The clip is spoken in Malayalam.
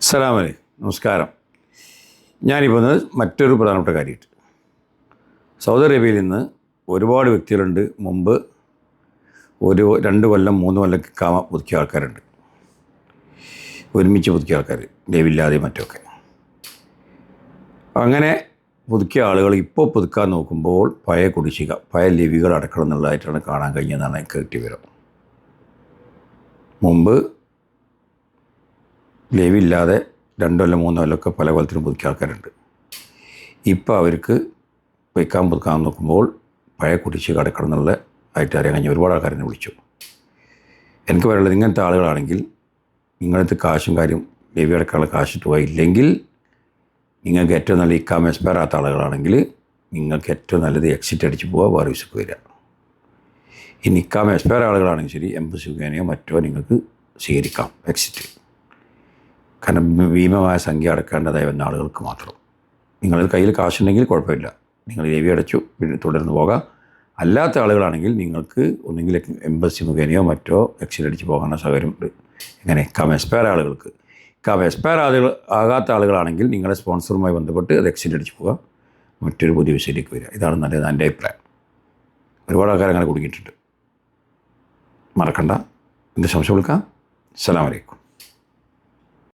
അസ്സലാമു അലൈക്കും. നമസ്കാരം. ഞാനിപ്പോൾ മറ്റൊരു പ്രധാനപ്പെട്ട കാര്യമായിട്ട് സൗദി അറേബ്യയിൽ നിന്ന് ഒരുപാട് വ്യക്തികളുണ്ട്. മുമ്പ് ഒരു 2 കൊല്ലം 3 കൊല്ലം ഇഖാമ പുതുക്കിയ ആൾക്കാരുണ്ട്. ഒരുമിച്ച് പുതുക്കിയ ആൾക്കാർ, ലീവില്ലാതെയും മറ്റൊക്കെ. അങ്ങനെ പുതുക്കിയ ആളുകൾ ഇപ്പോൾ പുതുക്കാൻ നോക്കുമ്പോൾ പഴയ കുടിശ്ശിക, പഴയ ലിവികൾ അടക്കണം എന്നുള്ളതായിട്ടാണ് കാണാൻ കഴിഞ്ഞതെന്നാണ് എനിക്ക് കിട്ടിയ വിവരം. മുമ്പ് ലീവില്ലാതെ 2 കൊല്ലം 3 കൊല്ലമൊക്കെ പല കൊല്ലത്തിലും പുതുക്കിയ ആൾക്കാരുണ്ട്. ഇപ്പോൾ അവർക്ക് വയ്ക്കാൻ പുതുക്കാൻ നോക്കുമ്പോൾ പഴയ കുടിശ്ശിക അടക്കണം എന്നുള്ള ആയിട്ട് അറിയാൻ കഴിഞ്ഞ ഒരുപാട് ആൾക്കാരെന്നെ വിളിച്ചു. എനിക്ക് പറയുള്ളത്, ഇങ്ങനത്തെ ആളുകളാണെങ്കിൽ നിങ്ങളടുത്ത് കാശും കാര്യം ലീവ് അടക്കാനുള്ള കാശിട്ട് പോയില്ലെങ്കിൽ നിങ്ങൾക്ക് ഏറ്റവും നല്ല ഇഖാമ എക്സ്പയർ ആകാത്ത ആളുകളാണെങ്കിൽ നിങ്ങൾക്ക് ഏറ്റവും നല്ലത് എക്സിറ്റ് അടിച്ച് പോവുക, വേറെ വിസക്ക് വരിക. ഇനി ഇഖാമ എക്സ്പയർ ആളുകളാണെങ്കിൽ ശരി, എംബസി മുഖേനയോ മറ്റോ നിങ്ങൾക്ക് സ്വീകരിക്കാം എക്സിറ്റ്. കാരണം ഭീമമായ സംഖ്യ അടക്കേണ്ടതായി വന്ന ആളുകൾക്ക് മാത്രം. നിങ്ങളുടെ കയ്യിൽ കാശുണ്ടെങ്കിൽ കുഴപ്പമില്ല, നിങ്ങൾ ലീവ് അടച്ചു പിന്നെ തുടർന്ന് പോകാം. അല്ലാത്ത ആളുകളാണെങ്കിൽ നിങ്ങൾക്ക് ഒന്നുകിൽ എംബസി മുഖേനയോ മറ്റോ എക്സിറ്റ് അടിച്ച് പോകാനുള്ള സൗകര്യമുണ്ട്. ഇങ്ങനെ ഇഖാമ എക്സ്പയർ ആളുകൾക്ക്. ഇഖാമ എക്സ്പയർ ആകാത്ത ആളുകളാണെങ്കിൽ നിങ്ങളുടെ സ്പോൺസറുമായി ബന്ധപ്പെട്ട് അത് എക്സിറ്റ് അടിച്ച് പോകാം, മറ്റൊരു പുതിയ വിസയിലേക്ക് വരിക. ഇതാണ് നല്ലത് എൻ്റെ അഭിപ്രായം. ഒരുപാട് ആൾക്കാർ അങ്ങനെ കുടുങ്ങിയിട്ടുണ്ട്. മറക്കണ്ട. എന്ത് സംശയം വിളിക്കാം. അസ്സലാമു അലൈക്കും.